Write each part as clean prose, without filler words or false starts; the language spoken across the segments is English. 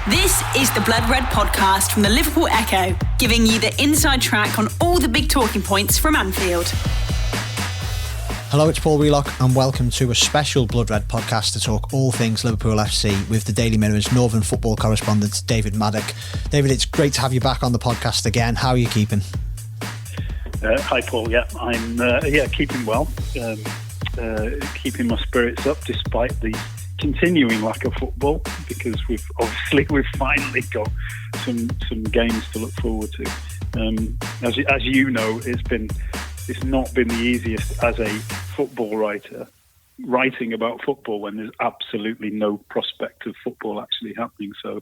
This is the Blood Red podcast from the Liverpool Echo, giving you the inside track on all the big talking points from Anfield. Hello, it's Paul Wheelock and welcome to a special Blood Red podcast to talk all things Liverpool FC with the Daily Mirror's Northern football correspondent, David Maddock. David, it's great to have you back on the podcast again. How are you keeping? Hi, Paul. Yeah, I'm keeping well. Keeping my spirits up despite the continuing lack of football, because we've finally got some games to look forward to. As you know, it's not been the easiest as a football writer writing about football when there's absolutely no prospect of football actually happening. So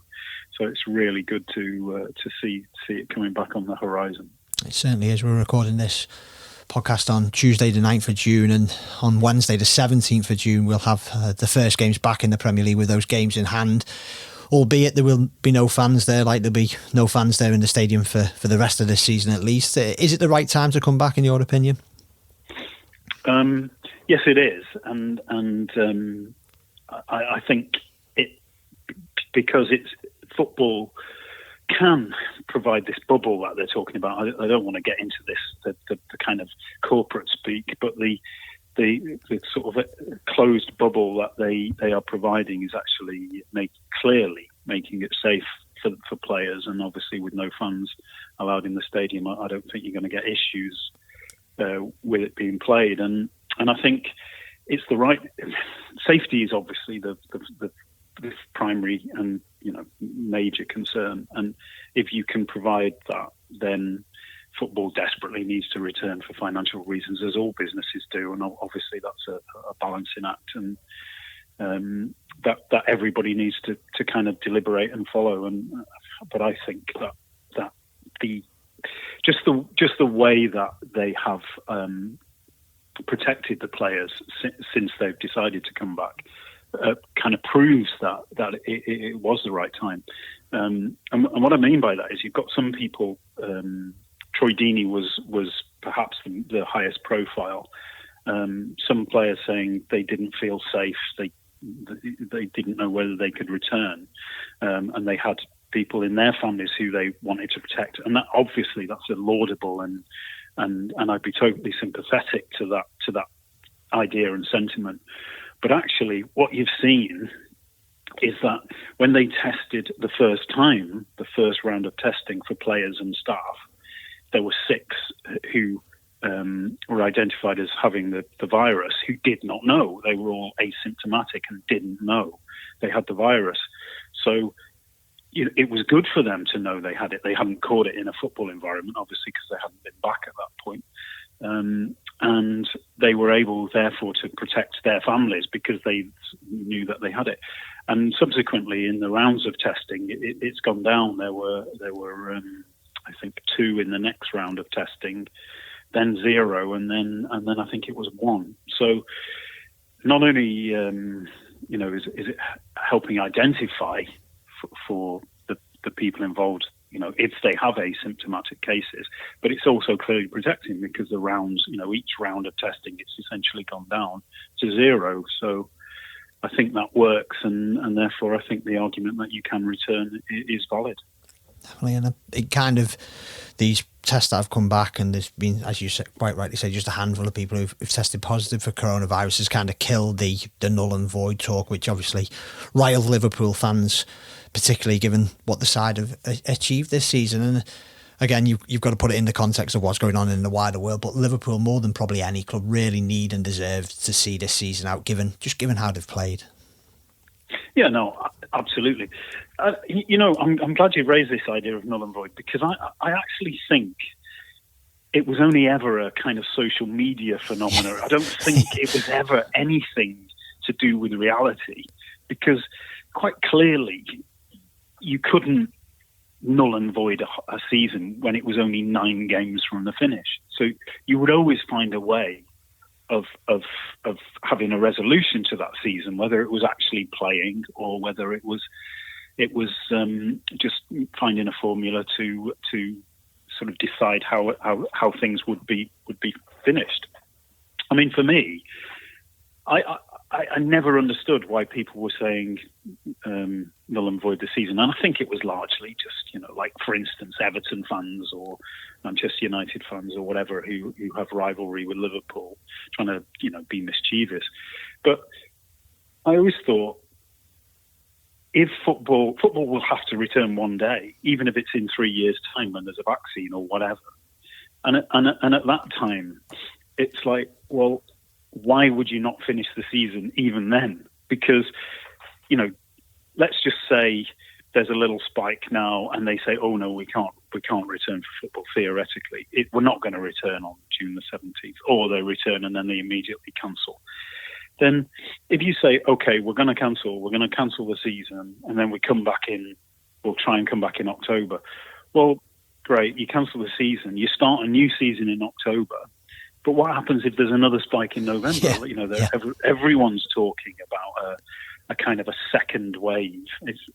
it's really good to see it coming back on the horizon. It certainly is. We're recording this podcast on Tuesday the 9th of June, and on Wednesday the 17th of June we'll have the first games back in the Premier League with those games in hand, albeit there will be no fans there, like there'll be no fans there in the stadium for the rest of this season at least. Is it the right time to come back in your opinion? Yes, it is, and I think it, because it's football can provide this bubble that they're talking about. I don't want to get into this, the kind of corporate speak, but the sort of closed bubble that they are providing is actually clearly making it safe for players, and obviously with no fans allowed in the stadium, I don't think you're going to get issues with it being played, and I think it's the right safety is obviously the primary and major concern, and if you can provide that, then football desperately needs to return for financial reasons, as all businesses do, and obviously that's a balancing act, and that everybody needs to kind of deliberate and follow. But I think that the way that they have protected the players since they've decided to come back kind of proves that it was the right time. And what I mean by that is you've got some people. Troy Deeney was perhaps the highest profile. Some players saying they didn't feel safe. They didn't know whether they could return, and they had people in their families who they wanted to protect. And that obviously that's a laudable and I'd be totally sympathetic to that idea and sentiment. But actually, what you've seen is that when they tested the first round of testing for players and staff, there were 6 who were identified as having the virus who did not know. They were all asymptomatic and didn't know they had the virus. So it was good for them to know they had it. They hadn't caught it in a football environment, obviously, because they hadn't been back at that point. And they were able, therefore, to protect their families because they knew that they had it. And subsequently, in the rounds of testing, it's gone down. There were I think 2 in the next round of testing, then 0, and then I think it was 1. So not only is it helping identify for the people involved, if they have asymptomatic cases, but it's also clearly protecting because the rounds, each round of testing, it's essentially gone down to 0. So I think that works, and therefore I think the argument that you can return is valid. Definitely, and it kind of, these tests that have come back, and there's been, as you said, quite rightly said, just a handful of people who've tested positive for coronavirus, has kind of killed the null and void talk, which obviously riled Liverpool fans, particularly given what the side have achieved this season. And again, you've got to put it in the context of what's going on in the wider world, but Liverpool, more than probably any club, really need and deserve to see this season out, given how they've played. Yeah, no, absolutely. I'm glad you raised this idea of null and void, because I actually think it was only ever a kind of social media phenomenon. I don't think it was ever anything to do with reality, because quite clearly you couldn't null and void a season when it was only 9 games from the finish. So you would always find a way of having a resolution to that season, whether it was actually playing or whether it was just finding a formula to sort of decide how things would be finished. I mean, for me, I never understood why people were saying null and void the season. And I think it was largely just, like, for instance, Everton fans or Manchester United fans or whatever who have rivalry with Liverpool trying to, be mischievous. But I always thought, if football will have to return one day, even if it's in 3 years' time when there's a vaccine or whatever. And at that time, it's like, well, why would you not finish the season even then? Because, let's just say there's a little spike now and they say, oh no, we can't return for football theoretically. We're not going to return on June the 17th, or they return and then they immediately cancel. Then if you say, okay, we're going to cancel the season, and then we'll try and come back in October. Well, great, you cancel the season, you start a new season in October. But what happens if there's another spike in November? Yeah. Everyone's talking about a kind of a second wave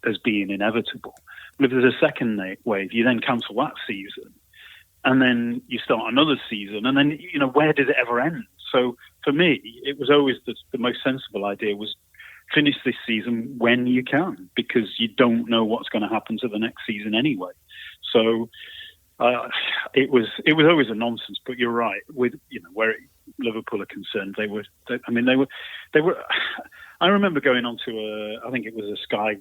as being inevitable. But if there's a second wave, you then cancel that season, and then you start another season, and then, where does it ever end? So for me, it was always the most sensible idea was finish this season when you can, because you don't know what's going to happen to the next season anyway. So it was always a nonsense. But you're right, with where Liverpool are concerned, they were. I remember going on to I think it was a Sky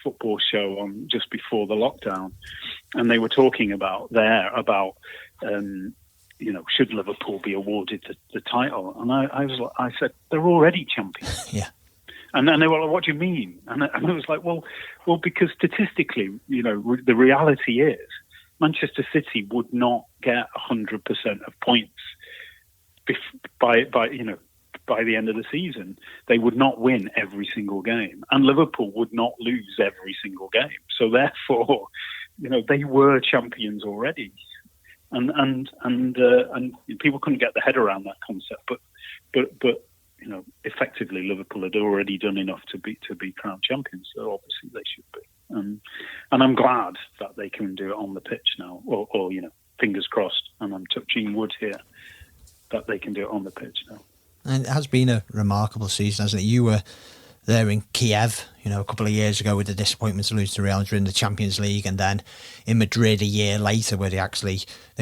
football show on just before the lockdown, and they were talking about should Liverpool be awarded the title? And I said, they're already champions. Yeah. And they were like, what do you mean? And I was like, well, because statistically, the reality is Manchester City would not get 100% of points by the end of the season. They would not win every single game, and Liverpool would not lose every single game. So therefore, they were champions already. And people couldn't get their head around that concept, but effectively Liverpool had already done enough to be crowned champions, so obviously they should be. And I'm glad that they can do it on the pitch now, or fingers crossed, and I'm touching wood here, that they can do it on the pitch now. And it has been a remarkable season, hasn't it? You were there in Kiev, a couple of years ago with the disappointment to lose to Real Madrid in the Champions League, and then in Madrid a year later where they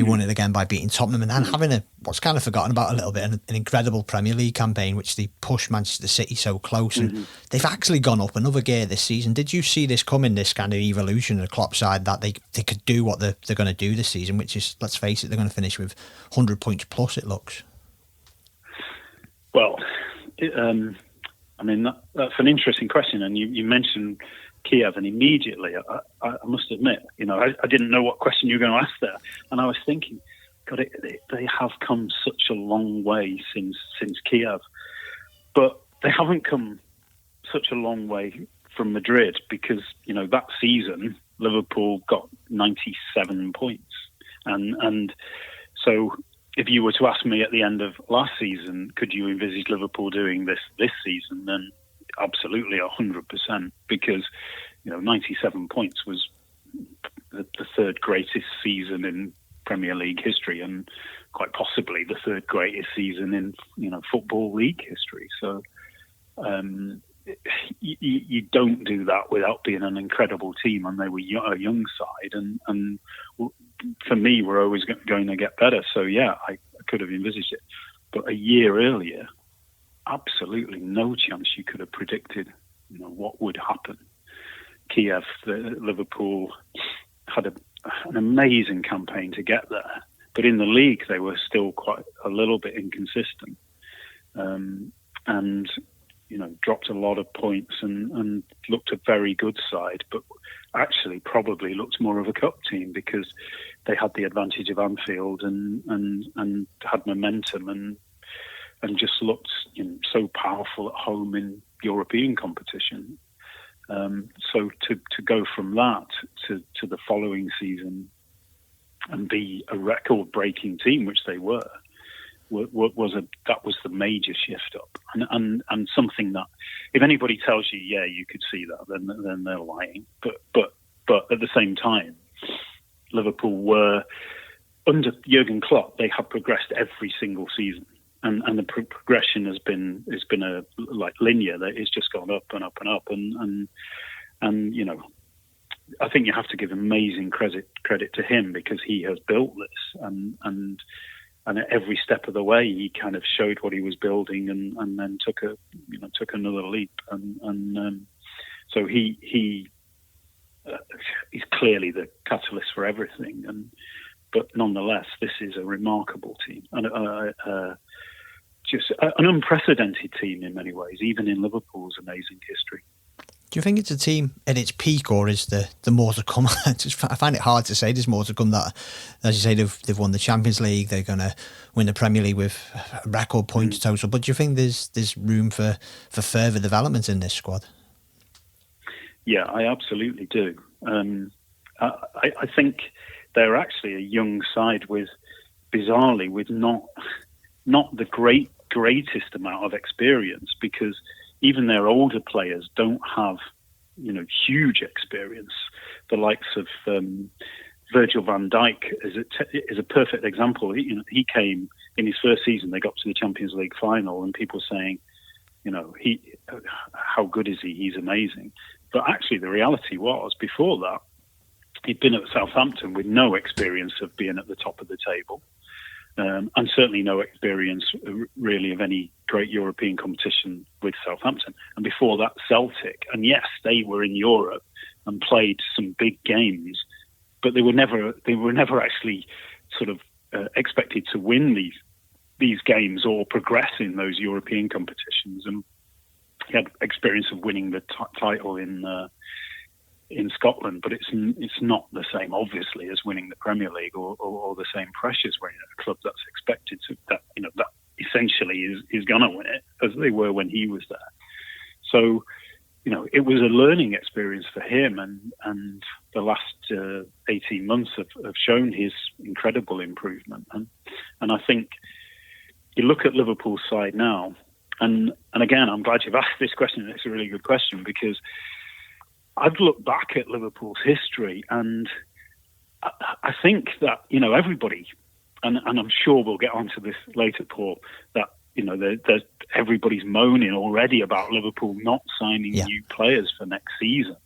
won it again by beating Tottenham, and then having what's kind of forgotten about a little bit, an incredible Premier League campaign which they pushed Manchester City so close, and they've actually gone up another gear this season. Did you see this coming, this kind of evolution of the Klopp side, that they could do what they're going to do this season, which is, let's face it, they're going to finish with 100 points plus, it looks? Well, that's an interesting question, and you mentioned Kiev, and immediately I must admit, I didn't know what question you were going to ask there, and I was thinking, God, they have come such a long way since Kiev, but they haven't come such a long way from Madrid, because that season Liverpool got 97 points, and so. If you were to ask me at the end of last season, could you envisage Liverpool doing this season, then absolutely 100%, because 97 points was the third greatest season in Premier League history, and quite possibly the third greatest season in Football League history. So you don't do that without being an incredible team, and they were a young side, and for me, we're always going to get better. So yeah, I could have envisaged it, but a year earlier, absolutely no chance you could have predicted what would happen. Kiev, Liverpool had an amazing campaign to get there, but in the league they were still quite a little bit inconsistent, and dropped a lot of points and looked a very good side, but actually probably looked more of a cup team, because they had the advantage of Anfield and had momentum and just looked so powerful at home in European competition. So to go from that to the following season and be a record-breaking team, which they were, that was the major shift up, and something that if anybody tells you, yeah, you could see that, then they're lying. But at the same time, Liverpool were under Jurgen Klopp. They had progressed every single season, and the progression has been a like linear. That it's just gone up and up and up, and you know, I think you have to give amazing credit to him, because he has built this, and at every step of the way he kind of showed what he was building, and then took another leap, and so he's clearly the catalyst for everything, but nonetheless, this is a remarkable team, and just an unprecedented team in many ways, even in Liverpool's amazing history. Do you think it's a team at its peak, or is the more to come? I find it hard to say there's more to come. That, as you say, they've won the Champions League, they're going to win the Premier League with a record points total. But do you think there's room for further development in this squad? Yeah, I absolutely do. I think they're actually a young side with not the greatest amount of experience, because even their older players don't have, huge experience. The likes of Virgil van Dijk is a perfect example. He came in his first season. They got to the Champions League final, and people saying, how good is he? He's amazing. But actually, the reality was, before that, he'd been at Southampton with no experience of being at the top of the table. And certainly no experience really of any great European competition with Southampton. And before that, Celtic. And yes, they were in Europe and played some big games, but they were never actually sort of expected to win these games or progress in those European competitions. And he had experience of winning the title in Scotland, but it's not the same, obviously, as winning the Premier League or the same pressures when you're at a club that's expected to, that essentially is going to win it, as they were when he was there. So, it was a learning experience for him, and the last 18 months have shown his incredible improvement. And I think you look at Liverpool's side now, and again, I'm glad you've asked this question. It's a really good question, because I've looked back at Liverpool's history, and I think that, everybody, and I'm sure we'll get onto this later, Paul, that, everybody's moaning already about Liverpool not signing new players for next season.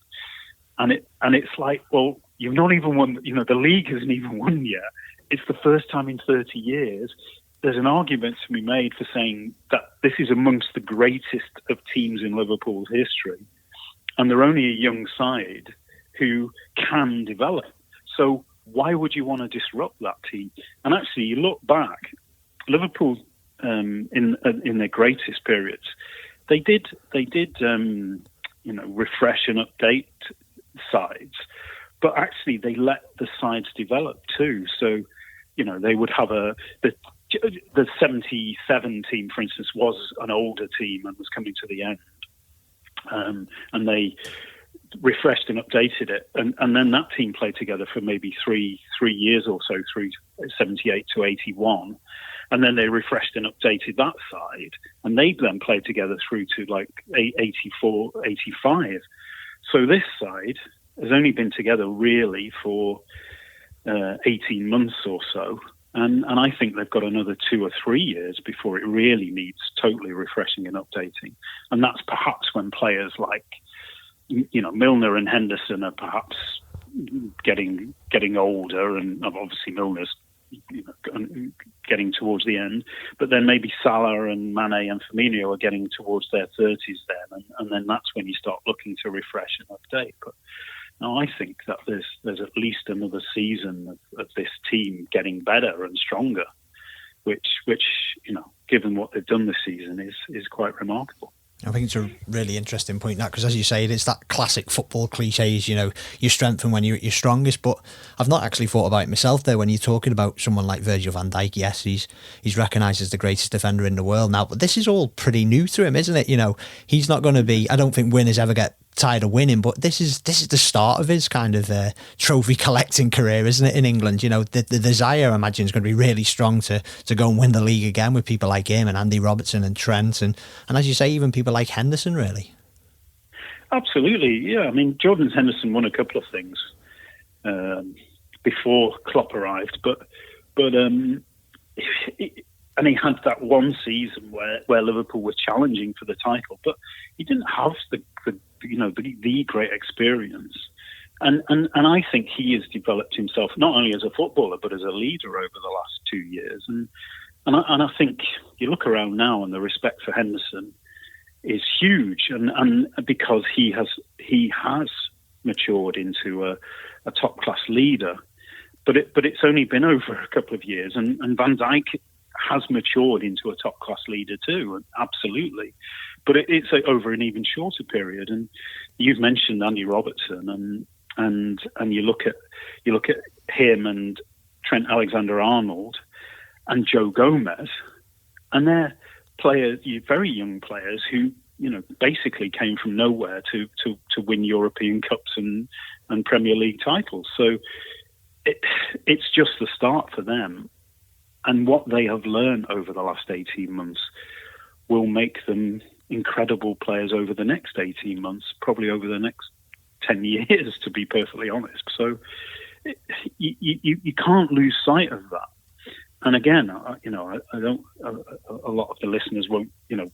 And it's like, well, you've not even won, the league hasn't even won yet. It's the first time in 30 years. There's an argument to be made for saying that this is amongst the greatest of teams in Liverpool's history. And they're only a young side who can develop. So why would you want to disrupt that team? And actually, you look back, Liverpool in their greatest periods, they did refresh and update sides, but actually they let the sides develop too. So they would have the 77 team, for instance, was an older team and was coming to the end. And they refreshed and updated it, and then that team played together for maybe three years or so, through 78 to 81, and then they refreshed and updated that side, and they then played together through to like 84, 85. So this side has only been together really for 18 months or so. And I think they've got another 2 or 3 years before it really needs totally refreshing and updating. And that's perhaps when players like, Milner and Henderson are perhaps getting older, and obviously Milner's getting towards the end. But then maybe Salah and Mane and Firmino are getting towards their 30s then, and then that's when you start looking to refresh and update. But now, I think that there's at least another season of this team getting better and stronger, which given what they've done this season, is quite remarkable. I think it's a really interesting point, that, because as you say, it's that classic football cliches, you're strengthened when you're at your strongest. But I've not actually thought about it myself there. When you're talking about someone like Virgil van Dijk, yes, he's recognised as the greatest defender in the world now, but this is all pretty new to him, isn't it? He's not going to be, I don't think winners ever get tired of winning, but this is the start of his kind of trophy collecting career, isn't it, in England? The desire, I imagine, is going to be really strong to go and win the league again, with people like him and Andy Robertson and Trent and as you say, even people like Henderson, really. Absolutely, yeah. I mean, Jordan Henderson won a couple of things before Klopp arrived, but and he had that one season where Liverpool was challenging for the title, but he didn't have the great experience. And I think he has developed himself not only as a footballer but as a leader over the last 2 years. And I think you look around now, and the respect for Henderson is huge, and because he has matured into a top class leader. But it's only been over a couple of years, and Van Dijk has matured into a top class leader too, absolutely. But it's over an even shorter period. And you've mentioned Andy Robertson, and you look at him and Trent Alexander-Arnold and Joe Gomez, and they're players, very young players who basically came from nowhere to win European Cups and Premier League titles. So it's just the start for them, and what they have learned over the last 18 months will make them incredible players over the next 18 months, probably over the next 10 years, to be perfectly honest. So you can't lose sight of that. And again, I don't. A lot of the listeners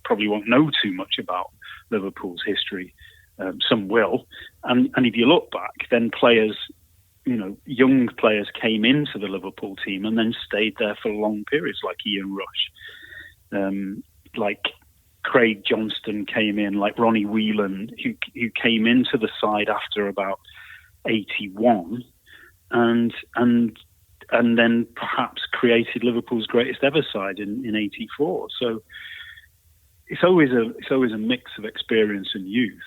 probably won't know too much about Liverpool's history. Some will, and if you look back, then players, young players came into the Liverpool team and then stayed there for long periods, like Ian Rush, like Craig Johnston came in, like Ronnie Whelan, who came into the side after about 81, and then perhaps created Liverpool's greatest ever side in 84. So it's always a mix of experience and youth,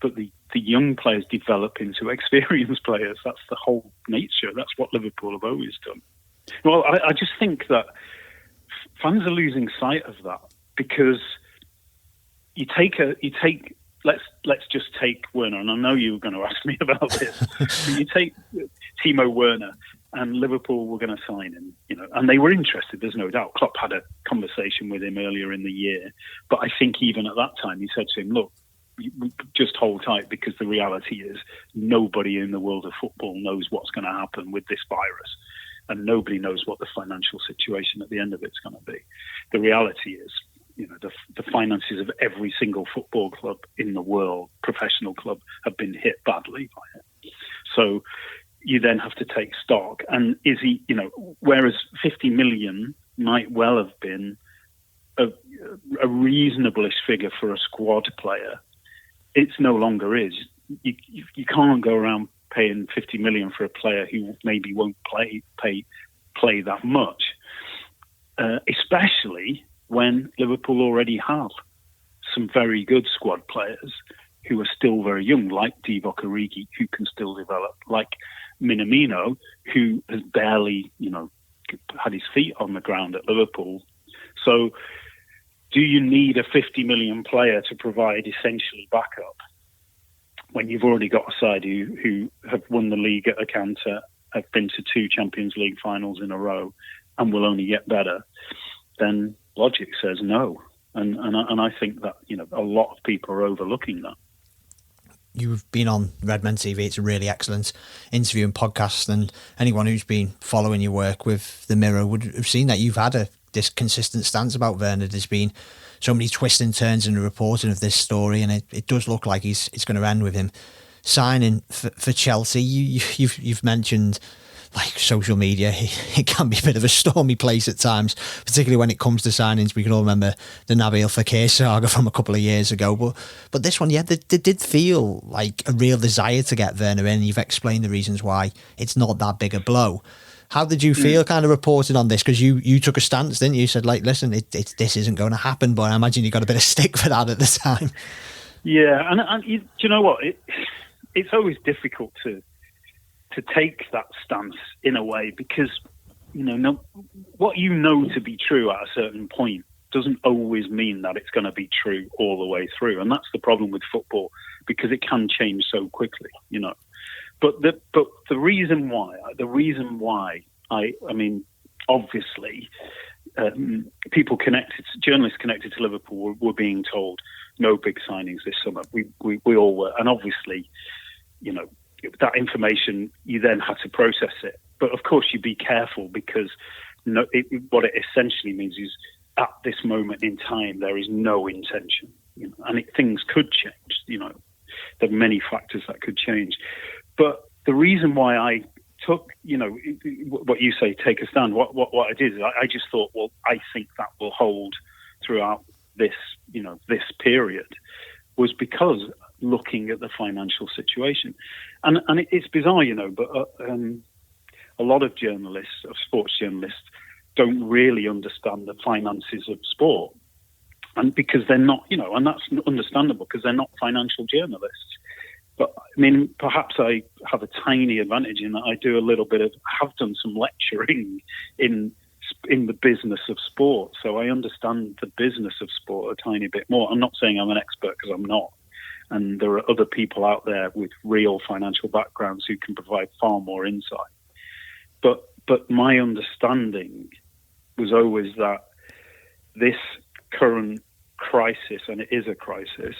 but the young players develop into experienced players. That's the whole nature. That's what Liverpool have always done. Well, I just think that fans are losing sight of that, because let's just take Werner, and I know you were going to ask me about this. But you take Timo Werner, and Liverpool were going to sign him, and they were interested, there's no doubt. Klopp had a conversation with him earlier in the year, but I think even at that time he said to him, look, just hold tight, because the reality is nobody in the world of football knows what's going to happen with this virus, and nobody knows what the financial situation at the end of it's going to be. The reality is, the finances of every single football club in the world, professional club, have been hit badly by it. So you then have to take stock. And is he, whereas 50 million might well have been a reasonable-ish figure for a squad player, it's no longer is. You can't go around paying 50 million for a player who maybe won't play that much, especially when Liverpool already have some very good squad players who are still very young, like Divock Origi, who can still develop, like Minamino, who has barely, had his feet on the ground at Liverpool. So do you need a 50 million player to provide essentially backup when you've already got a side who have won the league at a canter, have been to 2 Champions League finals in a row, and will only get better? Then logic says no. And I think that, a lot of people are overlooking that. You've been on Redmen TV. It's a really excellent interview and podcast, and anyone who's been following your work with the Mirror would have seen that you've had this consistent stance about Werner. There's been so many twists and turns in the reporting of this story, and it does look like it's going to end with him signing for Chelsea. You've mentioned, like, social media, it can be a bit of a stormy place at times, particularly when it comes to signings. We can all remember the Nabil Fekir saga from a couple of years ago, but this one, there did feel like a real desire to get Werner in. You've explained the reasons why it's not that big a blow. How did you feel kind of reporting on this? Because you took a stance, didn't you? You said, like, listen, this isn't going to happen, but I imagine you got a bit of stick for that at the time. Yeah, and do you know what? It's always difficult to take that stance in a way, because what you know to be true at a certain point doesn't always mean that it's going to be true all the way through, and that's the problem with football, because it can change so quickly, But the reason why I mean, obviously, journalists connected to Liverpool were being told no big signings this summer. We all were, and obviously, that information, you then had to process it. But of course, you be careful, because no, what it essentially means is at this moment in time there is no intention, and things could change. There are many factors that could change, but the reason why I took, what you say, take a stand. What I did is I just thought, well, I think that will hold throughout this period, was because looking at the financial situation, and it's bizarre, but a lot of sports journalists, don't really understand the finances of sport, and because they're not, and that's understandable because they're not financial journalists. But I mean, perhaps I have a tiny advantage in that I have done some lecturing in the business of sport, so I understand the business of sport a tiny bit more. I'm not saying I'm an expert, because I'm not, and there are other people out there with real financial backgrounds who can provide far more insight. But my understanding was always that this current crisis, and it is a crisis,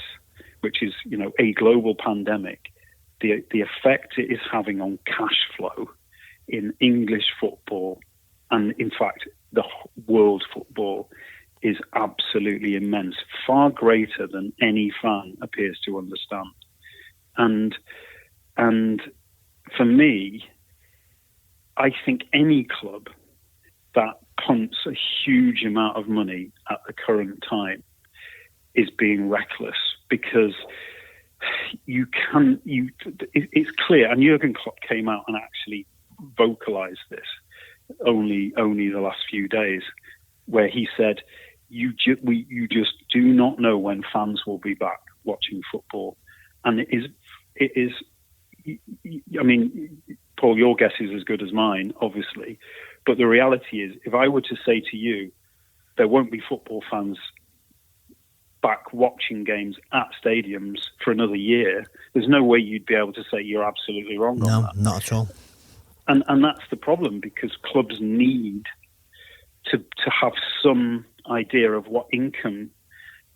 which is, a global pandemic, the effect it is having on cash flow in English football, and in fact the world football, is absolutely immense, far greater than any fan appears to understand. And for me, I think any club that pumps a huge amount of money at the current time is being reckless, because it's clear, and Jurgen Klopp came out and actually vocalized this only the last few days, where he said, you just do not know when fans will be back watching football. And it is, I mean, Paul, your guess is as good as mine, obviously, but the reality is, if I were to say to you, there won't be football fans back watching games at stadiums for another year, there's no way you'd be able to say you're absolutely wrong on that. No, not at all. And that's the problem, because clubs need to have some idea of what income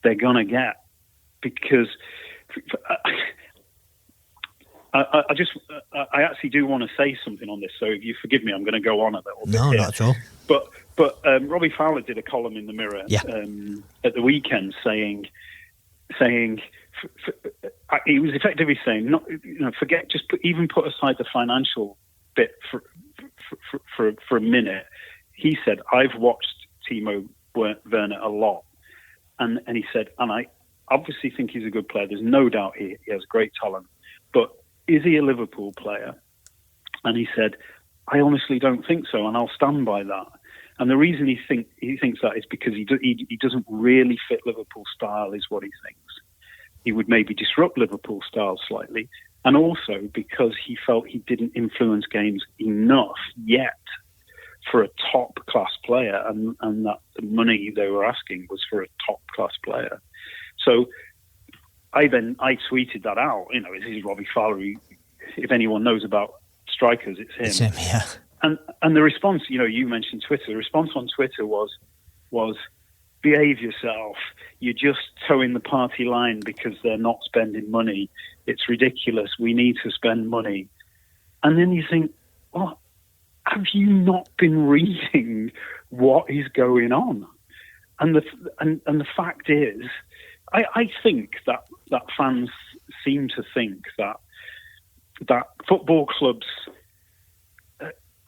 they're going to get, because I actually do want to say something on this, so if you forgive me, I'm going to go on a little bit. No, here. not at all. But Robbie Fowler did a column in the Mirror at the weekend saying he was effectively saying, forget, just put aside the financial bit for a minute. He said, I've watched Timo Werner a lot, and he said, and I obviously think he's a good player. There's no doubt he has great talent, but is he a Liverpool player? And he said, I honestly don't think so, and I'll stand by that. And the reason he thinks that is because he doesn't really fit Liverpool style, is what he thinks. He would maybe disrupt Liverpool style slightly, and also because he felt he didn't influence games enough yet for a top-class player, and that the money they were asking was for a top-class player. So I tweeted that out. This is Robbie Fowler. If anyone knows about strikers, it's him. It's him, yeah. And the response, you mentioned Twitter. The response on Twitter was behave yourself. You're just towing the party line because they're not spending money. It's ridiculous. We need to spend money. And then you think, well, have you not been reading what is going on? And the fact is, I think that fans seem to think that football clubs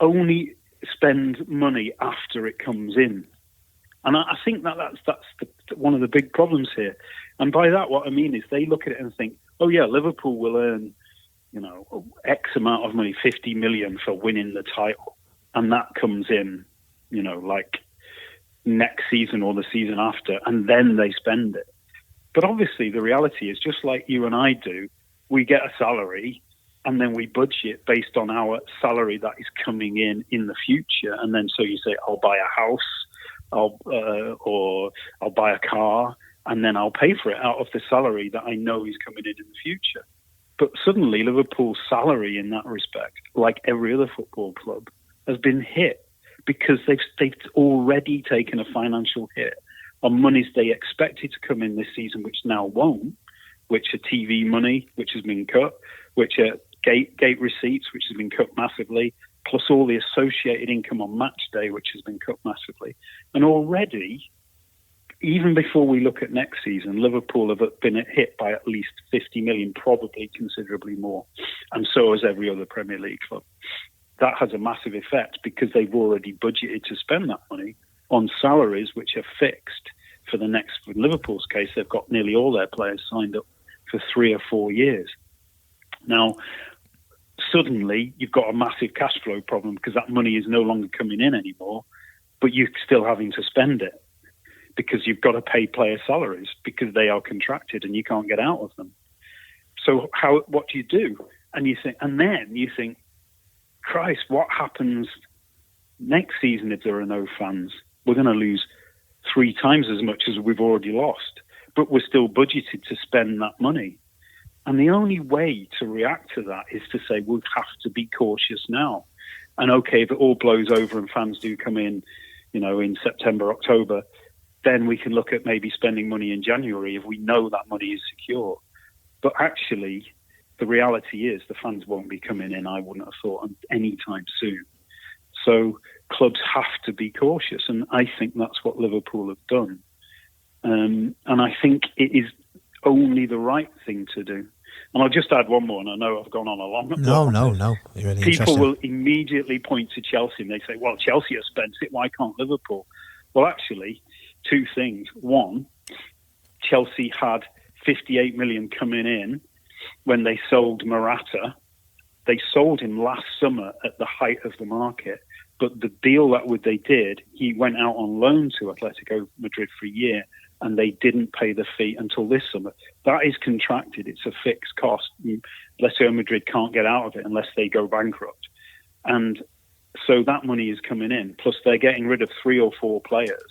only spend money after it comes in, and I think that's one of the big problems here. And by that, what I mean is they look at it and think, oh yeah, Liverpool will earn X amount of money, 50 million for winning the title, and that comes in like next season or the season after, and then they spend it. But obviously the reality is, just like you and I do, we get a salary and then we budget based on our salary that is coming in the future. And then so you say, I'll buy a house, or I'll buy a car, and then I'll pay for it out of the salary that I know is coming in the future. But suddenly Liverpool's salary in that respect, like every other football club, has been hit, because they've already taken a financial hit on monies they expected to come in this season, which now won't, which are TV money, which has been cut, which are gate receipts, which has been cut massively, plus all the associated income on match day, which has been cut massively. And already, even before we look at next season, Liverpool have been hit by at least 50 million, probably considerably more. And so has every other Premier League club. That has a massive effect because they've already budgeted to spend that money on salaries which are fixed for the next, in Liverpool's case, they've got nearly all their players signed up for 3 or 4 years. Now, suddenly you've got a massive cash flow problem because that money is no longer coming in anymore, but you're still having to spend it because you've got to pay player salaries because they are contracted and you can't get out of them. So what do you do? And then you think, Christ, what happens next season if there are no fans? We're going to lose 3 times as much as we've already lost, but we're still budgeted to spend that money. And the only way to react to that is to say we have to be cautious now. And okay, if it all blows over and fans do come in, in September, October, then we can look at maybe spending money in January if we know that money is secure. But actually, the reality is the fans won't be coming in, I wouldn't have thought, anytime soon. So clubs have to be cautious, and I think that's what Liverpool have done. And I think it is only the right thing to do. And I'll just add one more, and I know I've gone on a long No. Really people will immediately point to Chelsea and they say, well, Chelsea has spent it, why can't Liverpool? Well, actually, 2 things. One, Chelsea had 58 million coming in when they sold Morata. They sold him last summer at the height of the market, but the deal that they did, he went out on loan to Atletico Madrid for a year, and they didn't pay the fee until this summer. That is contracted. It's a fixed cost. Atletico Madrid can't get out of it unless they go bankrupt. And so that money is coming in. Plus, they're getting rid of 3 or 4 players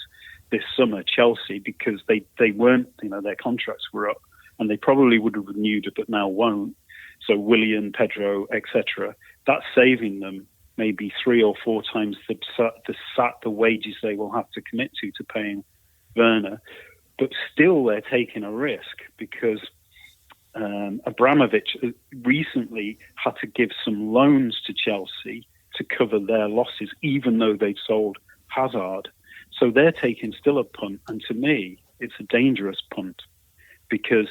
this summer, Chelsea, because they weren't, their contracts were up, and they probably would have renewed it, but now won't. So Willian, Pedro, etc. That's saving them maybe 3 or 4 times the wages they will have to commit to paying Werner. But still, they're taking a risk because Abramovich recently had to give some loans to Chelsea to cover their losses, even though they've sold Hazard. So they're taking still a punt, and to me, it's a dangerous punt because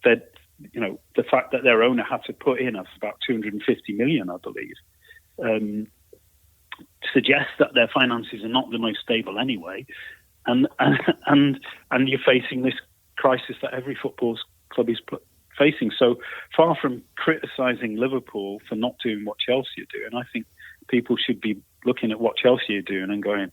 the fact that their owner had to put in about 250 million, I believe, suggests that their finances are not the most stable anyway. And you're facing this crisis that every football club is facing. So far from criticising Liverpool for not doing what Chelsea are doing, I think people should be looking at what Chelsea are doing and going,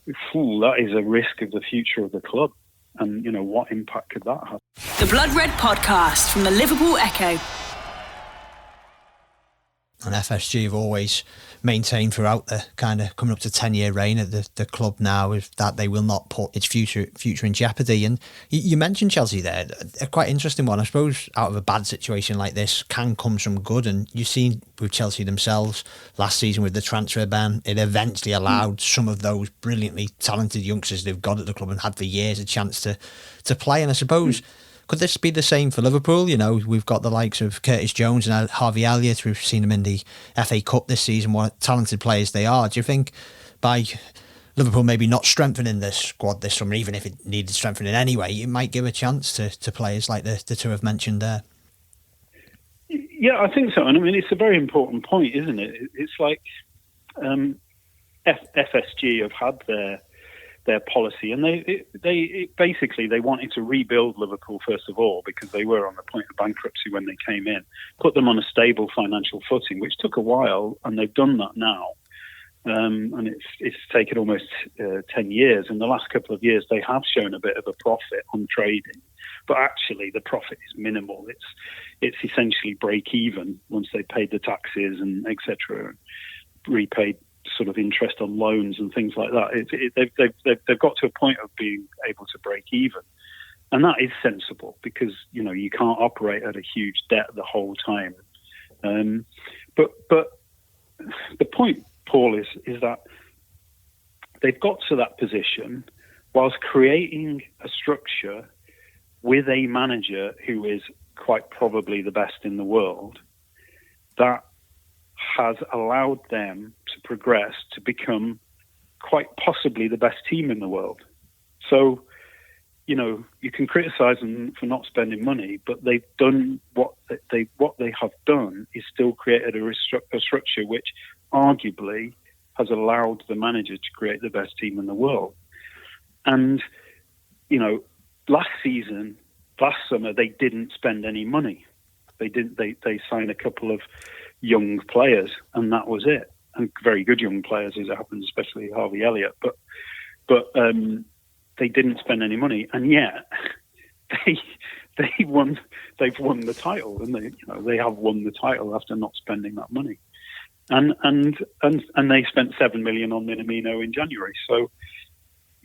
that is a risk of the future of the club. And, what impact could that have? The Blood Red Podcast from the Liverpool Echo. And FSG have always maintained throughout the kind of coming up to 10-year reign at the club now is that they will not put its future in jeopardy. And you mentioned Chelsea there, a quite interesting one. I suppose out of a bad situation like this can come some good. And you've seen with Chelsea themselves last season with the transfer ban, it eventually allowed some of those brilliantly talented youngsters they've got at the club and had for years a chance to play. And I suppose... Could this be the same for Liverpool? We've got the likes of Curtis Jones and Harvey Elliott. We've seen them in the FA Cup this season, what talented players they are. Do you think by Liverpool maybe not strengthening the squad this summer, even if it needed strengthening anyway, it might give a chance to players like the 2 I've mentioned there? Yeah, I think so. And I mean, it's a very important point, isn't it? It's like FSG have had their policy, and they basically wanted to rebuild Liverpool first of all because they were on the point of bankruptcy when they came in, put them on a stable financial footing, which took a while, and they've done that now. And it's taken almost 10 years. In the last couple of years, they have shown a bit of a profit on trading, but actually the profit is minimal. It's essentially break even once they paid the taxes and etc. Repaid sort of interest on loans and things like that. They've got to a point of being able to break even, and that is sensible because you can't operate at a huge debt the whole time. But the point, Paul, is that they've got to that position whilst creating a structure with a manager who is quite probably the best in the world, that has allowed them to progress to become quite possibly the best team in the world. So, you can criticise them for not spending money, but they've done what they have done is still created a structure which arguably has allowed the manager to create the best team in the world. And, last summer, they didn't spend any money. They signed a couple of young players, and that was it. And very good young players, as it happens, especially Harvey Elliott. But they didn't spend any money, and yet they've won the title, and they have won the title after not spending that money. And they spent $7 million on Minamino in January. So,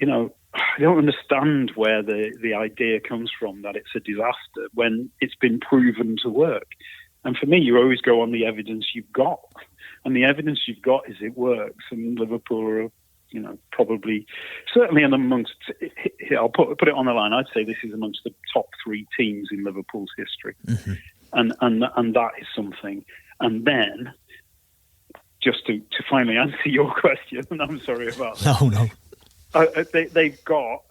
I don't understand where the idea comes from that it's a disaster when it's been proven to work. And for me, you always go on the evidence you've got. And the evidence you've got is it works. And Liverpool are, probably, certainly amongst, I'll put it on the line, I'd say this is amongst the top 3 teams in Liverpool's history. Mm-hmm. And that is something. And then, just to finally answer your question, and I'm sorry about that. No. They've got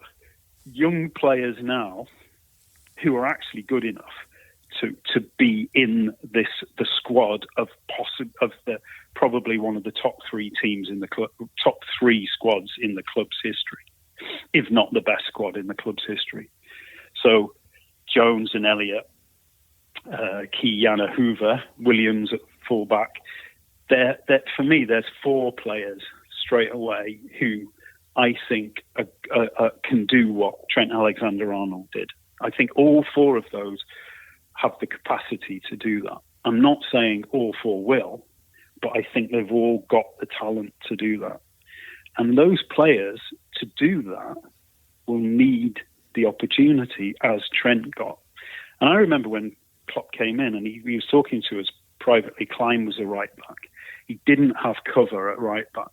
young players now who are actually good enough to be in the squad of probably one of the top 3 teams in the club, top 3 squads in the club's history, if not the best squad in the club's history. So Jones and Elliott, Yana Hoover, Williams at fullback. For me, there's 4 players straight away who I think can do what Trent Alexander-Arnold did. I think all 4 of those have the capacity to do that. I'm not saying all 4 will, but I think they've all got the talent to do that. And those players to do that will need the opportunity as Trent got. And I remember when Klopp came in and he was talking to us privately, Klein was a right back. He didn't have cover at right back.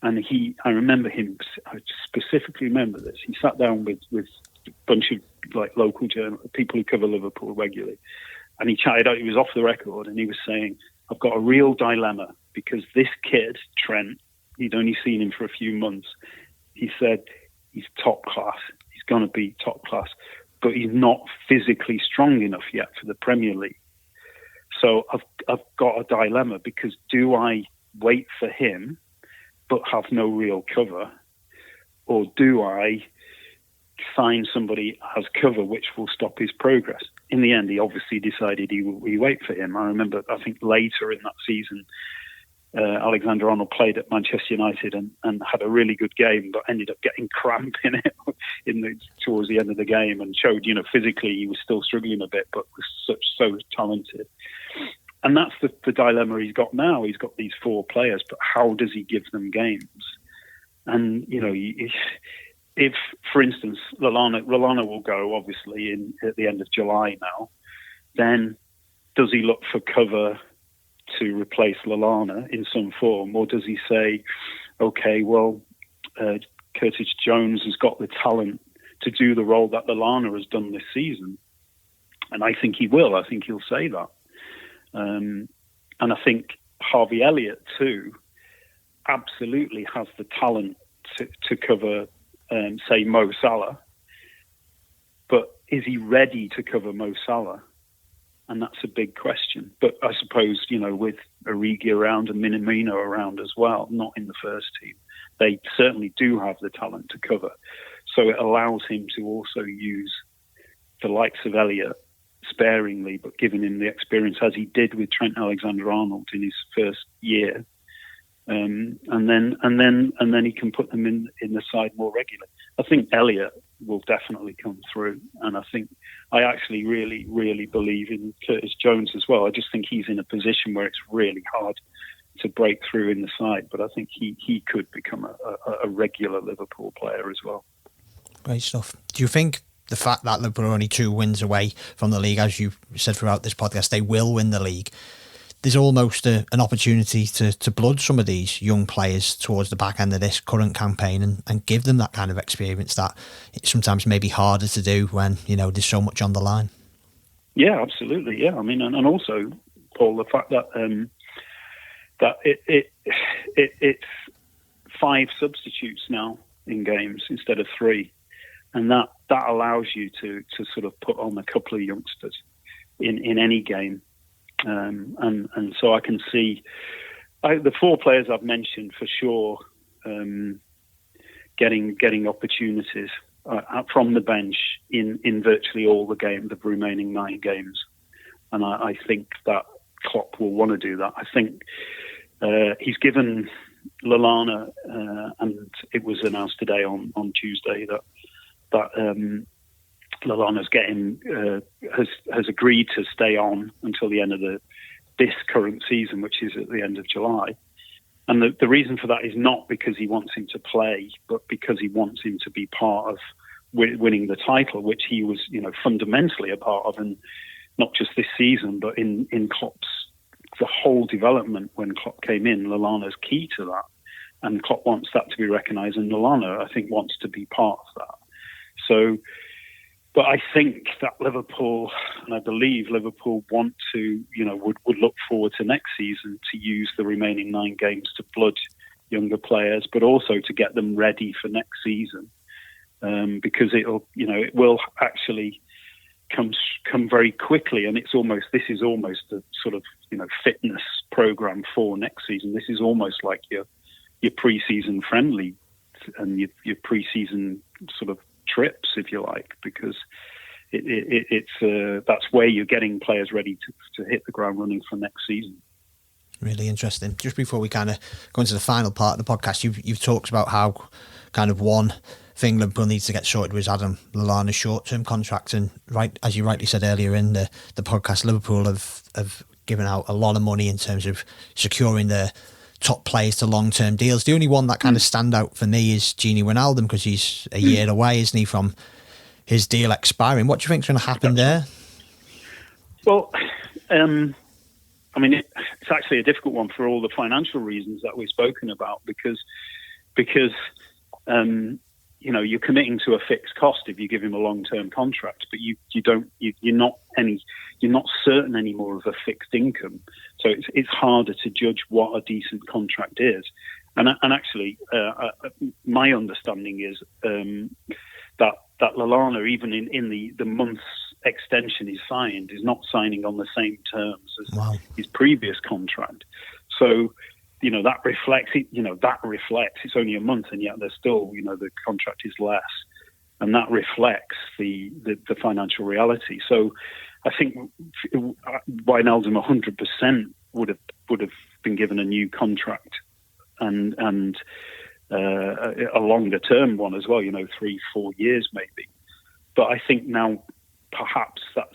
And I remember him, I specifically remember this, he sat down with a bunch of local people who cover Liverpool regularly, and he chatted out, he was off the record, and he was saying, I've got a real dilemma, because this kid, Trent, he'd only seen him for a few months, he said, he's top class, he's going to be top class, but he's not physically strong enough yet for the Premier League. So I've got a dilemma, because do I wait for him but have no real cover, or do I sign somebody as cover which will stop his progress? In the end, he obviously decided he wait for him. I remember, I think later in that season, Alexander-Arnold played at Manchester United and had a really good game, but ended up getting cramp in it towards the end of the game, and showed, physically he was still struggling a bit, but was so talented. And that's the dilemma he's got now. He's got these 4 players, but how does he give them games? And, if, for instance, Lallana will go, obviously, at the end of July now, then does he look for cover to replace Lallana in some form? Or does he say, okay, well, Curtis Jones has got the talent to do the role that Lallana has done this season? And I think he will. I think he'll say that. And I think Harvey Elliott, too, absolutely has the talent to cover, say, Mo Salah. But is he ready to cover Mo Salah? And that's a big question. But I suppose, with Origi around and Minamino around as well, not in the first team, they certainly do have the talent to cover. So it allows him to also use the likes of Elliott sparingly, but giving him the experience as he did with Trent Alexander-Arnold in his first year, and then he can put them in the side more regularly. I think Elliott will definitely come through, and I actually really, really believe in Curtis Jones as well. I just think he's in a position where it's really hard to break through in the side, but I think he could become a regular Liverpool player as well. Great stuff. Do you think the fact that Liverpool are only 2 wins away from the league, as you said throughout this podcast, they will win the league, there's almost an opportunity to blood some of these young players towards the back end of this current campaign and give them that kind of experience that it's sometimes maybe harder to do when, there's so much on the line? Yeah, absolutely. Yeah. I mean, and also Paul, the fact that it's 5 substitutes now in games instead of 3, and that allows you to sort of put on a couple of youngsters in any game, and so I can see the 4 players I've mentioned for sure getting opportunities from the bench in virtually all the remaining 9 games, and I think that Klopp will want to do that. I think he's given Lallana, and it was announced today on Tuesday that Lallana's has agreed to stay on until the end of this current season, which is at the end of July. And the reason for that is not because he wants him to play, but because he wants him to be part of winning the title, which he was, fundamentally a part of, and not just this season, but in Klopp's the whole development when Klopp came in. Lallana's key to that, and Klopp wants that to be recognised, and Lallana, I think, wants to be part of that. So, but I think that Liverpool, and I believe Liverpool want to, would look forward to next season to use the remaining 9 games to blood younger players, but also to get them ready for next season, because it will actually come very quickly, and this is almost a sort of fitness program for next season. This is almost like your pre-season friendly and your pre-season sort of trips, if you like, because it's that's where you're getting players ready to hit the ground running for next season. Really interesting. Just before we kind of go into the final part of the podcast, you've talked about how kind of one thing Liverpool needs to get sorted with Adam Lallana's short-term contract, and right as you rightly said earlier in the podcast, Liverpool have given out a lot of money in terms of securing their top players to long-term deals. The only one that kind of stand out for me is Wijnaldum, because he's a year away, isn't he, from his deal expiring. What do you think is going to happen there? Well, it's actually a difficult one for all the financial reasons that we've spoken about, because you're committing to a fixed cost if you give him a long-term contract, but you're not certain anymore of a fixed income. So it's harder to judge what a decent contract is. And actually, my understanding is that Lallana, even in the month's extension he's signed, is not signing on the same terms as his previous contract. So that reflects it's only a month, and yet there's still, the contract is less, and that reflects the financial reality. So I think Wijnaldum 100% would have been given a new contract, and a longer term one as well, 3-4 years maybe. But I think now perhaps that's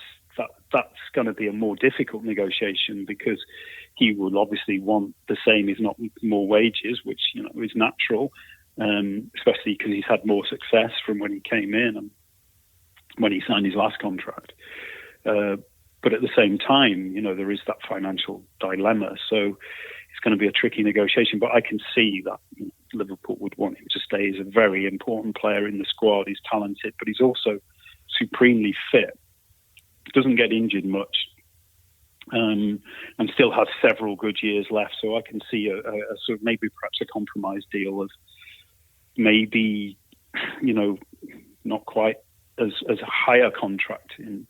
going to be a more difficult negotiation, because he will obviously want the same, if not more wages, which is natural, especially because he's had more success from when he came in and when he signed his last contract. But at the same time, there is that financial dilemma. So it's going to be a tricky negotiation. But I can see that Liverpool would want him to stay. He's a very important player in the squad. He's talented, but he's also supremely fit. Doesn't get injured much. And still has several good years left. So I can see a sort of maybe perhaps a compromise deal of maybe, not quite as a higher contract in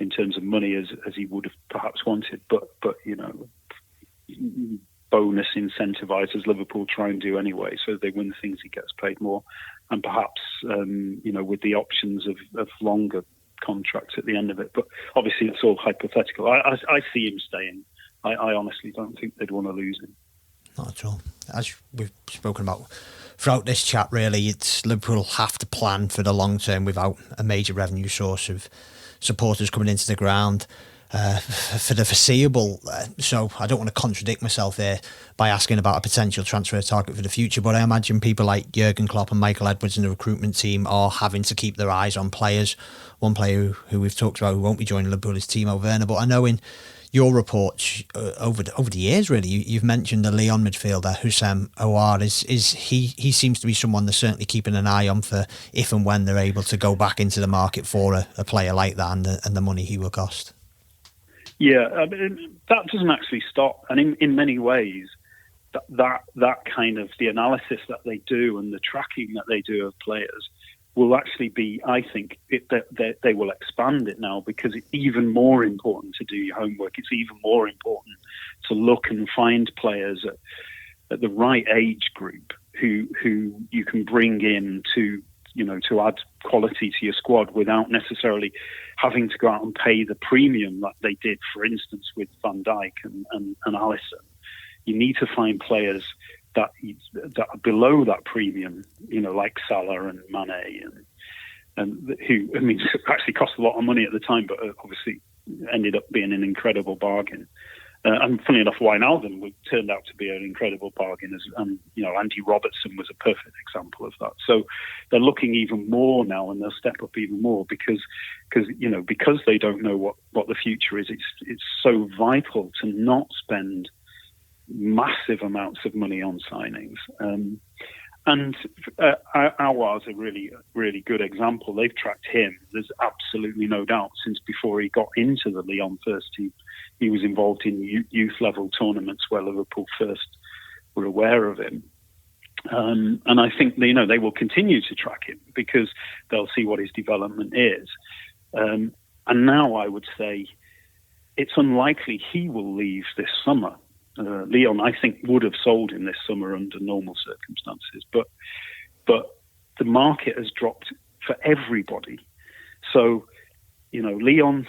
terms of money as he would have perhaps wanted, but bonus incentivized, as Liverpool try and do anyway. So they win things, he gets paid more, and perhaps with the options of longer contracts at the end of it. But obviously it's all hypothetical. I see him staying. I honestly don't think they'd want to lose him. Not at all. As we've spoken about throughout this chat, really, it's Liverpool have to plan for the long term without a major revenue source of supporters coming into the ground for the foreseeable. So I don't want to contradict myself here by asking about a potential transfer target for the future, but I imagine people like Jurgen Klopp and Michael Edwards in the recruitment team are having to keep their eyes on players. One player who we've talked about who won't be joining Liverpool is Timo Werner, but I know in your reports over the years, really, you've mentioned the Lyon midfielder Houssem Aouar. He seems to be someone they're certainly keeping an eye on for if and when they're able to go back into the market for a player like that and the money he will cost. Yeah, I mean, that doesn't actually stop. And in many ways, that kind of the analysis that they do and the tracking that they do of players will actually be, I think, that they will expand it now, because it's even more important to do your homework. It's even more important to look and find players at the right age group who you can bring in to add quality to your squad without necessarily having to go out and pay the premium that they did, for instance, with Van Dijk and Alisson. You need to find players that are below that premium, like Salah and Mane, and who, I mean, actually cost a lot of money at the time, but obviously ended up being an incredible bargain. And funny enough, Wijnaldum turned out to be an incredible bargain, Andy Robertson was a perfect example of that. So they're looking even more now, and they'll step up even more because they don't know what the future is. It's so vital to not spend massive amounts of money on signings. And Aouar's a really, really good example. They've tracked him. There's absolutely no doubt since before he got into the Lyon first team, he was involved in youth level tournaments where Liverpool first were aware of him. And I think they will continue to track him because they'll see what his development is. And now I would say it's unlikely he will leave this summer. Lyon, I think, would have sold him this summer under normal circumstances, but the market has dropped for everybody. So, Lyon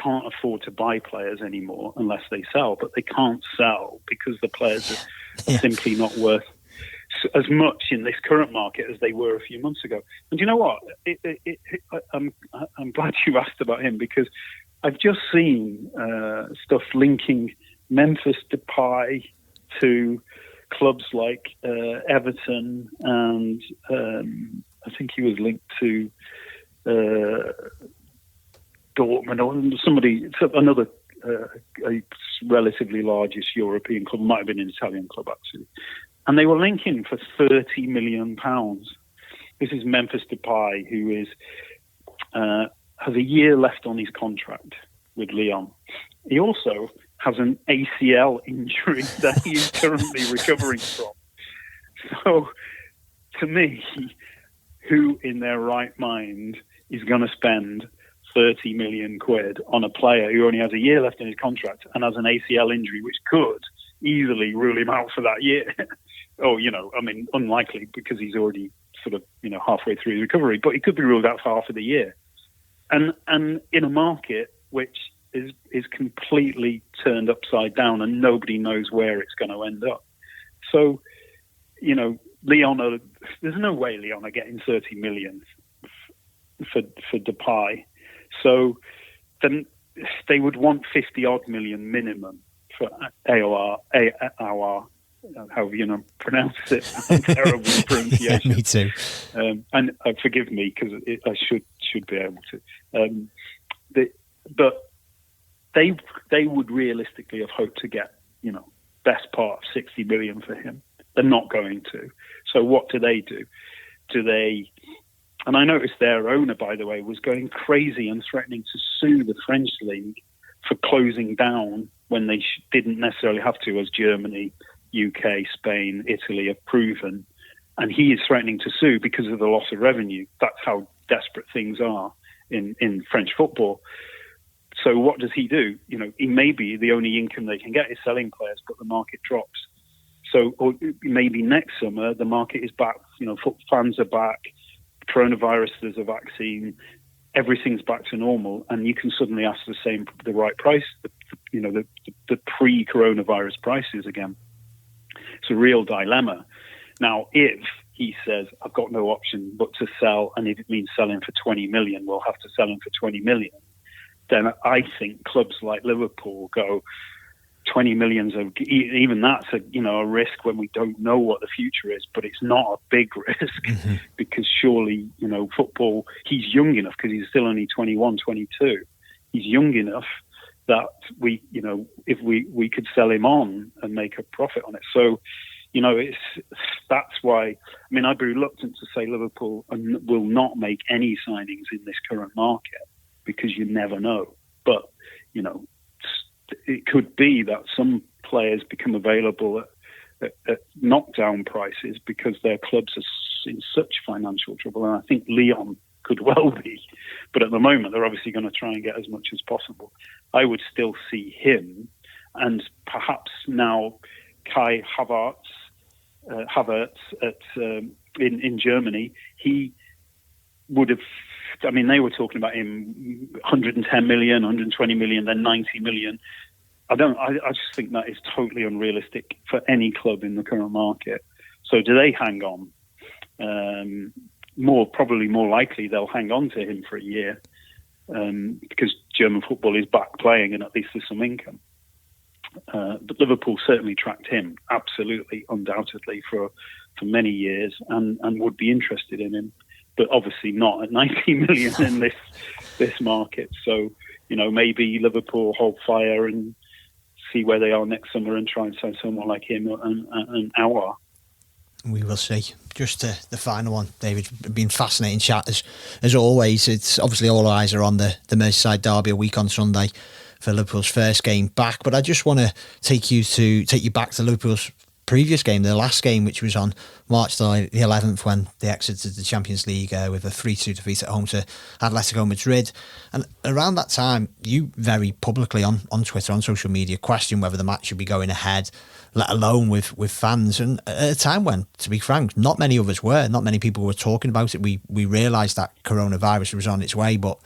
can't afford to buy players anymore unless they sell, but they can't sell because the players are simply not worth as much in this current market as they were a few months ago. And you know what? I'm glad you asked about him, because I've just seen stuff linking Memphis Depay to clubs like Everton, and I think he was linked to Dortmund or another a relatively largest European club, might have been an Italian club actually, and they were linking for £30 million. This is Memphis Depay, who has a year left on his contract with Lyon. He also has an ACL injury that he is currently recovering from. So, to me, who in their right mind is going to spend 30 million quid on a player who only has a year left in his contract and has an ACL injury, which could easily rule him out for that year? Unlikely, because he's already sort of, halfway through his recovery, but he could be ruled out for half of the year. And in a market which is completely turned upside down and nobody knows where it's going to end up. So, Lyon, there's no way Lyon are getting 30 million for Depay. So then they would want 50 odd million minimum for Aouar, however you pronounce it. Terrible pronunciation. Yeah, me too. And forgive me, because I should be able to. But they would realistically have hoped to get, best part of 60 million for him. They're not going to. So what do? And I noticed their owner, by the way, was going crazy and threatening to sue the French league for closing down when they didn't necessarily have to, as Germany, UK, Spain, Italy have proven. And he is threatening to sue because of the loss of revenue. That's how desperate things are in French football. So what does he do? He may be the only income they can get is selling players, but the market drops. So, or maybe next summer the market is back. Fans are back. Coronavirus, there's a vaccine. Everything's back to normal, and you can suddenly ask the right price. The pre-coronavirus prices again. It's a real dilemma. Now, if he says, I've got no option but to sell, and if it means selling for 20 million, we'll have to sell him for 20 million. Then I think clubs like Liverpool go, 20 million, even that's a risk when we don't know what the future is, but it's not a big risk because surely, football, he's young enough, because he's still only 21, 22. He's young enough that if we could sell him on and make a profit on it. So, that's why, I'd be reluctant to say Liverpool will not make any signings in this current market, because you never know. But, it could be that some players become available at knockdown prices because their clubs are in such financial trouble. And I think Lyon could well be. But at the moment, they're obviously going to try and get as much as possible. I would still see him, and perhaps now Kai Havertz in Germany, he would have. I mean, they were talking about him 110 million, 120 million, then 90 million. I just think that is totally unrealistic for any club in the current market. So do they hang on? Probably more likely they'll hang on to him for a year because German football is back playing and at least there's some income. But Liverpool certainly tracked him, absolutely, undoubtedly, for many years and would be interested in him, but obviously not at 90 million in this market. So, maybe Liverpool hold fire and see where they are next summer and try and sign someone like him and Aouar. We will see. Just the final one, David. Been fascinating chat as always. It's obviously all eyes are on the Merseyside derby a week on Sunday for Liverpool's first game back. But I just want to take you back to Liverpool's previous game, the last game, which was on March the 11th when they exited the Champions League with a 3-2 defeat at home to Atletico Madrid. And around that time, you very publicly on Twitter, on social media, questioned whether the match should be going ahead, let alone with fans. And at a time when, to be frank, not many of us were, not many people were talking about it. We realised that coronavirus was on its way, but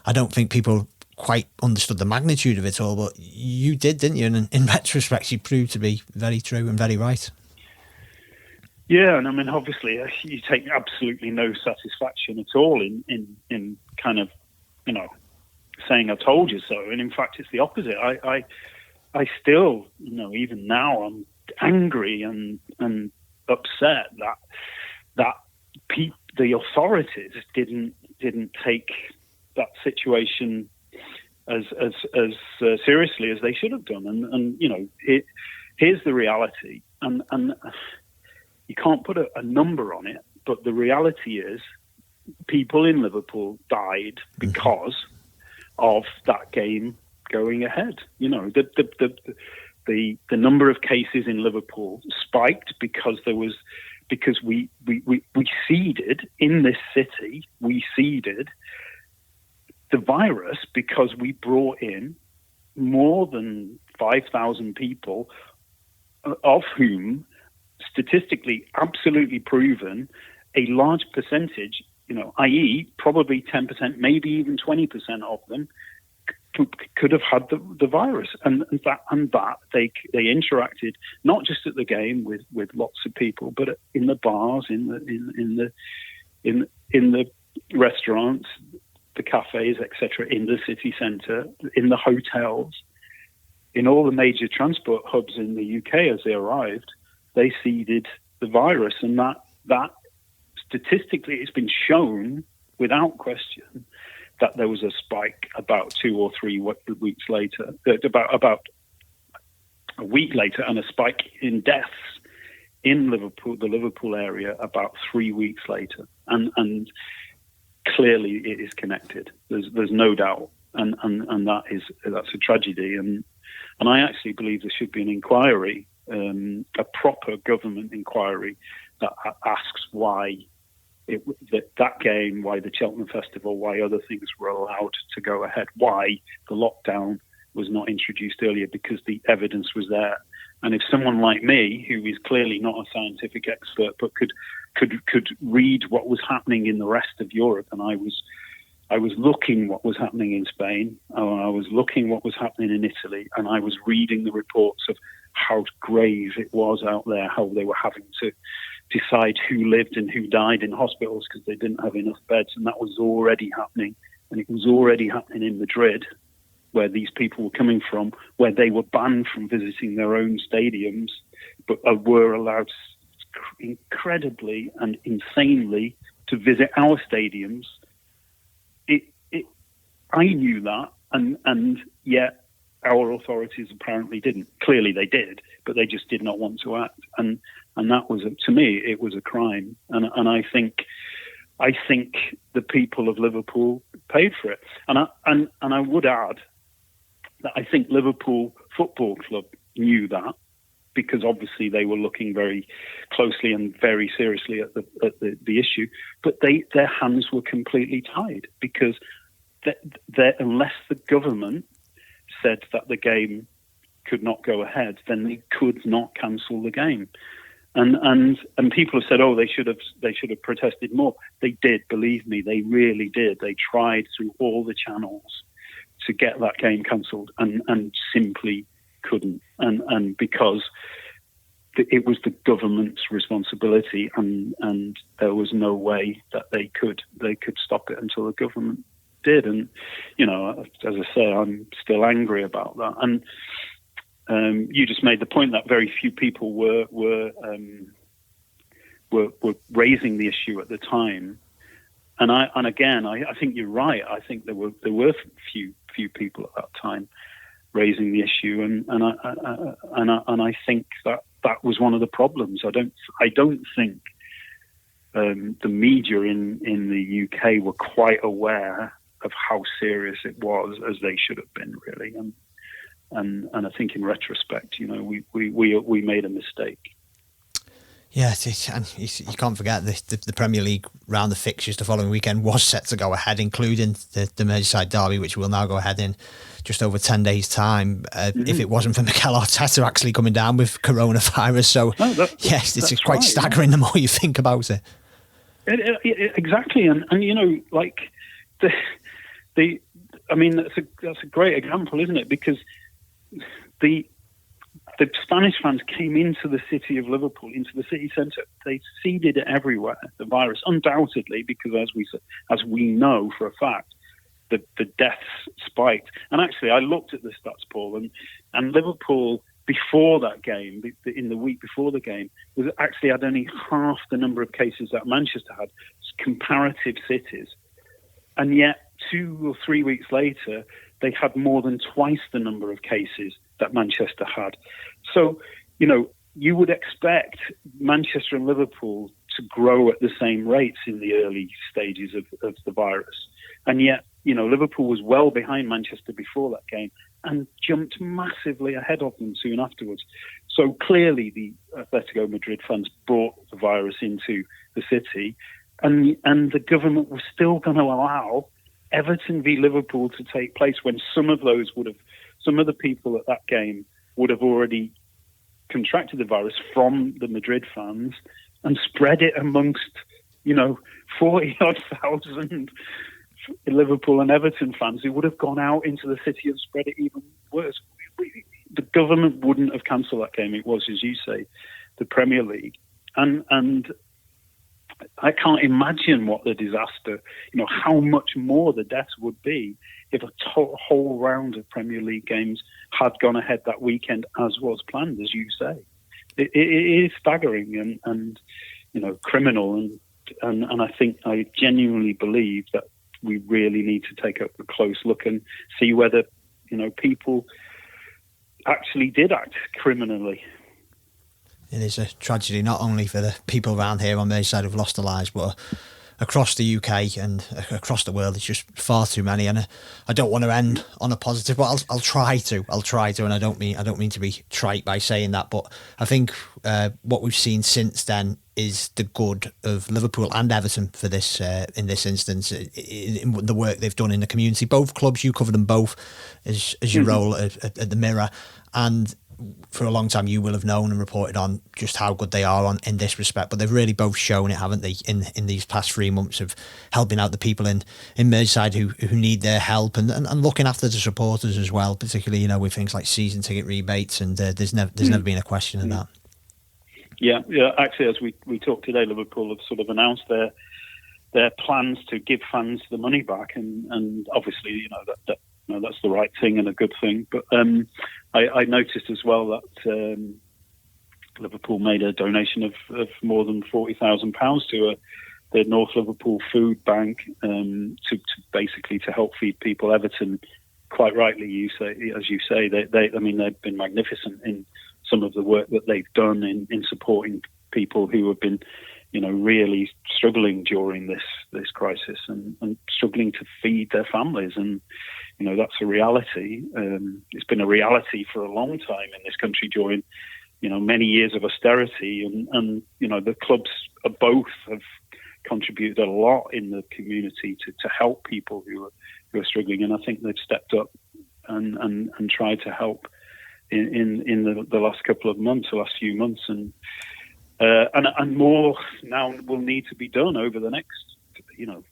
I don't think people quite understood the magnitude of it all. But you did, didn't you? And in retrospect, you proved to be very true and very right. Yeah, and I mean, obviously, you take absolutely no satisfaction at all in kind of, saying "I told you so." And in fact, it's the opposite. I still, even now, I'm angry and upset that the authorities didn't take that situation as seriously as they should have done. And here's the reality, and you can't put a number on it, but the reality is people in Liverpool died because of that game going ahead. The number of cases in Liverpool spiked because we seeded in this city. We seeded the virus because we brought in more than 5,000 people, of whom, statistically absolutely proven, a large percentage, i.e. probably 10%, maybe even 20% of them could have had the virus, and that they interacted not just at the game with lots of people, but in the bars, in the restaurants, the cafes, etc., in the city centre, in the hotels, in all the major transport hubs in the UK as they arrived. They seeded the virus, and that statistically it's been shown without question that there was a spike about 2 or 3 weeks later, about a week later, and a spike in deaths in Liverpool, the Liverpool area, about 3 weeks later, and clearly it is connected. There's no doubt, and that's a tragedy, and I actually believe there should be an inquiry. A proper government inquiry that asks why that game, why the Cheltenham Festival, why other things were allowed to go ahead, why the lockdown was not introduced earlier, because the evidence was there. And if someone like me, who is clearly not a scientific expert, but could read what was happening in the rest of Europe, and I was looking what was happening in Spain, I was looking what was happening in Italy, and I was reading the reports of how grave it was out there, how they were having to decide who lived and who died in hospitals because they didn't have enough beds, and that was already happening. And it was already happening in Madrid, where these people were coming from, where they were banned from visiting their own stadiums, but were allowed incredibly and insanely to visit our stadiums. I knew that, and yet our authorities apparently didn't. Clearly they did, but they just did not want to act. And that was, to me, it was a crime. And I think the people of Liverpool paid for it. And I would add I think Liverpool Football Club knew that, because obviously they were looking very closely and very seriously at the issue, but their hands were completely tied, because unless the government said that the game could not go ahead, then they could not cancel the game. And people have said, oh, they should have protested more. They did, believe me, they really did. They tried through all the channels to get that game cancelled, and simply couldn't. And because it was the government's responsibility, and there was no way that they could stop it until the government did. And as I say, I'm still angry about that. And you just made the point that very few people were raising the issue at the time, and again, I think you're right. I think there were few people at that time raising the issue, and I think that was one of the problems. I don't think the media in the UK were quite aware of how serious it was as they should have been, really. And I think in retrospect, we made a mistake. Yeah, and you can't forget the Premier League round of fixtures the following weekend was set to go ahead, including the Merseyside derby, which will now go ahead in just over 10 days' time. If it wasn't for Mikel Arteta actually coming down with coronavirus, so yes, it's quite staggering the more you think about it. Exactly, and like that's a great example, isn't it? Because the Spanish fans came into the city of Liverpool, into the city centre. They seeded it everywhere, the virus, undoubtedly, because as we know for a fact, the deaths spiked. And actually, I looked at the stats, Paul, and Liverpool, before that game, in the week before the game, was actually had only half the number of cases that Manchester had, comparative cities. And yet, 2 or 3 weeks later, they had more than twice the number of cases that Manchester had. So, you would expect Manchester and Liverpool to grow at the same rates in the early stages of the virus. And yet, Liverpool was well behind Manchester before that game and jumped massively ahead of them soon afterwards. So clearly the Atletico Madrid fans brought the virus into the city, and the government was still going to allow Everton v Liverpool to take place when some of the people at that game would have already contracted the virus from the Madrid fans and spread it amongst 40-odd thousand Liverpool and Everton fans who would have gone out into the city and spread it even worse. The government wouldn't have cancelled that game. It was, as you say, the Premier League, and I can't imagine what the disaster, how much more the deaths would be if a whole round of Premier League games had gone ahead that weekend as was planned, as you say. It is staggering and criminal, and I genuinely believe that we really need to take a close look and see whether people actually did act criminally. It is a tragedy, not only for the people around here on Merseyside who've lost their lives, but across the UK and across the world. It's just far too many, and I don't want to end on a positive, but I'll try to, and I don't mean to be trite by saying that, but I think what we've seen since then is the good of Liverpool and Everton for this in this instance, in the work they've done in the community. Both clubs, you cover them both as your role at the Mirror, and for a long time you will have known and reported on just how good they are in this respect, but they've really both shown it, haven't they, in these past 3 months of helping out the people in Merseyside who need their help, and looking after the supporters as well, particularly with things like season ticket rebates, and there's never been a question of that. Yeah. Actually, as we talked today, Liverpool have sort of announced their plans to give fans the money back, and obviously that's the right thing and a good thing. But I noticed as well that Liverpool made a donation of more than £40,000 to the North Liverpool Food Bank to basically to help feed people. Everton, quite rightly, as you say, they've been magnificent in some of the work that they've done in supporting people who have been really struggling during this crisis and struggling to feed their families. And, that's a reality. It's been a reality for a long time in this country during, many years of austerity. And the clubs both have contributed a lot in the community to help people who are struggling. And I think they've stepped up and tried to help in the last couple of months, the last few months. And more now will need to be done over the next,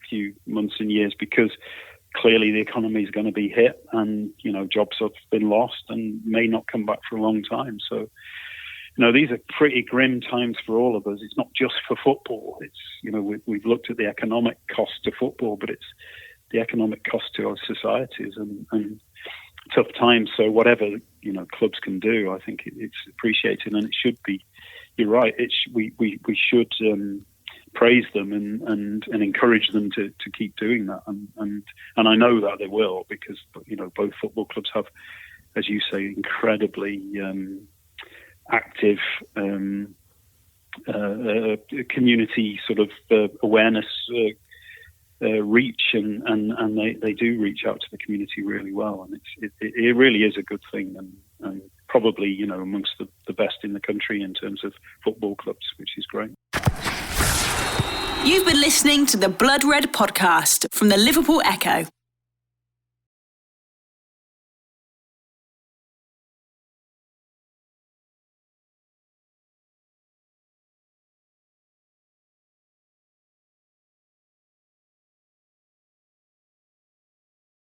few months and years, because clearly the economy is going to be hit, and jobs have been lost and may not come back for a long time. So, these are pretty grim times for all of us. It's not just for football. It's we've looked at the economic cost to football, but it's the economic cost to our societies and tough times. So whatever clubs can do, I think it's appreciated, and it should be. You're right. We should praise them and encourage them to keep doing that, and I know that they will, because both football clubs have, as you say, incredibly active community sort of awareness reach, and they do reach out to the community really well, and it really is a good thing, and probably amongst the best in the country in terms of football clubs, which is great. You've been listening to the Blood Red podcast from the Liverpool Echo.